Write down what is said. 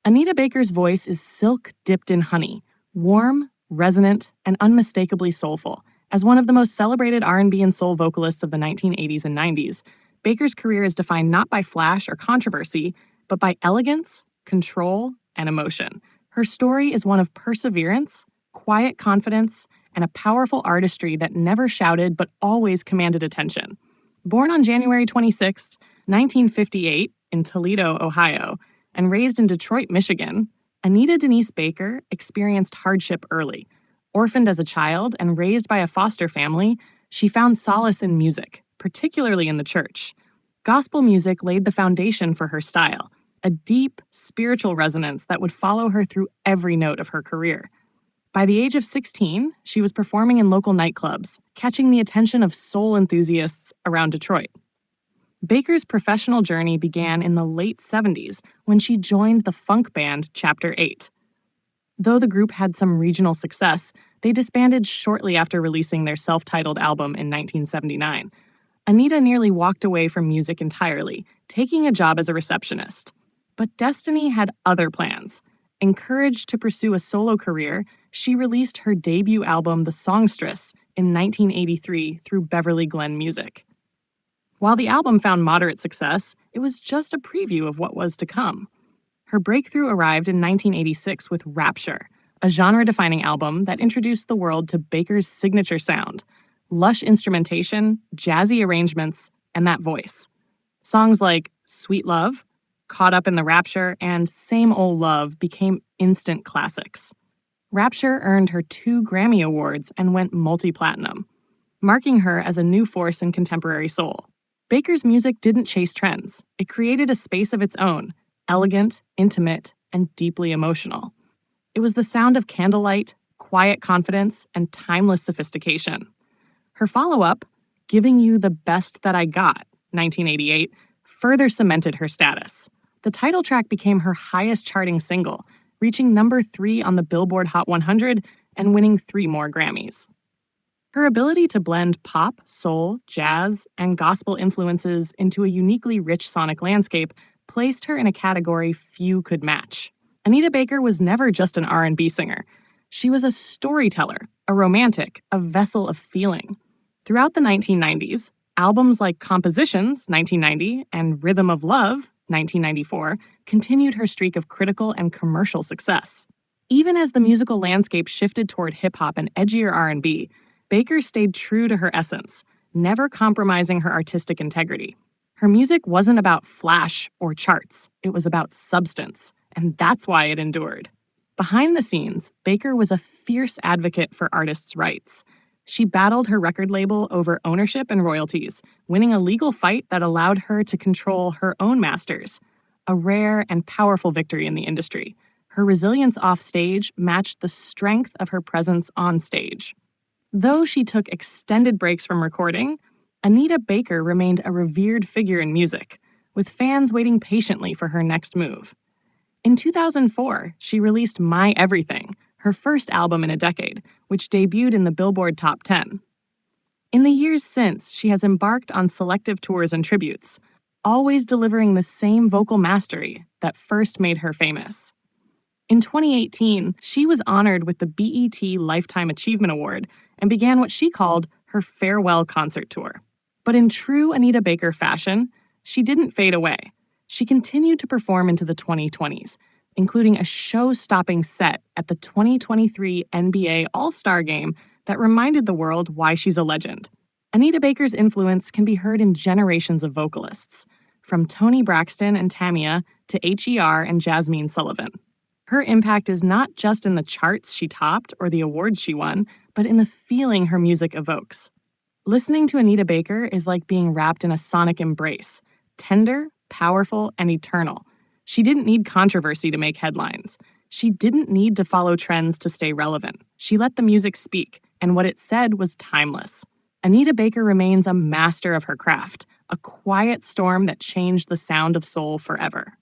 Anita Baker's voice is silk dipped in honey, warm, resonant, and unmistakably soulful. As one of the most celebrated R&B and soul vocalists of the 1980s and 90s, Baker's career is defined not by flash or controversy, but by elegance, control, and emotion. Her story is one of perseverance, quiet confidence, and a powerful artistry that never shouted but always commanded attention. Born on January 26, 1958, in Toledo, Ohio, and raised in Detroit, Michigan, Anita Denise Baker experienced hardship early. Orphaned as a child and raised by a foster family, she found solace in music, particularly in the church. Gospel music laid the foundation for her style, a deep, spiritual resonance that would follow her through every note of her career. By the age of 16, she was performing in local nightclubs, catching the attention of soul enthusiasts around Detroit. Baker's professional journey began in the late 70s when she joined the funk band Chapter 8. Though the group had some regional success, they disbanded shortly after releasing their self-titled album in 1979. Anita nearly walked away from music entirely, taking a job as a receptionist. But destiny had other plans. Encouraged to pursue a solo career, she released her debut album, The Songstress, in 1983 through Beverly Glen Music. While the album found moderate success, it was just a preview of what was to come. Her breakthrough arrived in 1986 with Rapture, a genre-defining album that introduced the world to Baker's signature sound, lush instrumentation, jazzy arrangements, and that voice. Songs like Sweet Love, Caught Up in the Rapture, and Same Old Love became instant classics. Rapture earned her 2 Grammy Awards and went multi-platinum, marking her as a new force in contemporary soul. Baker's music didn't chase trends. It created a space of its own, elegant, intimate, and deeply emotional. It was the sound of candlelight, quiet confidence, and timeless sophistication. Her follow-up, Giving You the Best That I Got, 1988, further cemented her status. The title track became her highest charting single, reaching number 3 on the Billboard Hot 100 and winning 3 more Grammys. Her ability to blend pop, soul, jazz, and gospel influences into a uniquely rich sonic landscape placed her in a category few could match. Anita Baker was never just an R&B singer. She was a storyteller, a romantic, a vessel of feeling. Throughout the 1990s, albums like Compositions, 1990, and Rhythm of Love, 1994, continued her streak of critical and commercial success. Even as the musical landscape shifted toward hip-hop and edgier R&B, Baker stayed true to her essence, never compromising her artistic integrity. Her music wasn't about flash or charts, it was about substance, and that's why it endured. Behind the scenes, Baker was a fierce advocate for artists' rights. She battled her record label over ownership and royalties, winning a legal fight that allowed her to control her own masters, a rare and powerful victory in the industry. Her resilience off stage matched the strength of her presence on stage. Though she took extended breaks from recording, Anita Baker remained a revered figure in music, with fans waiting patiently for her next move. In 2004, she released My Everything, her first album in a decade, which debuted in the Billboard Top 10. In the years since, she has embarked on selective tours and tributes, always delivering the same vocal mastery that first made her famous. In 2018, she was honored with the BET Lifetime Achievement Award and began what she called her farewell concert tour. But in true Anita Baker fashion, she didn't fade away. She continued to perform into the 2020s, including a show-stopping set at the 2023 NBA All-Star Game that reminded the world why she's a legend. Anita Baker's influence can be heard in generations of vocalists, from Toni Braxton and Tamia to H.E.R. and Jasmine Sullivan. Her impact is not just in the charts she topped or the awards she won, but in the feeling her music evokes. Listening to Anita Baker is like being wrapped in a sonic embrace, tender, powerful, and eternal. She didn't need controversy to make headlines. She didn't need to follow trends to stay relevant. She let the music speak, and what it said was timeless. Anita Baker remains a master of her craft, a quiet storm that changed the sound of soul forever.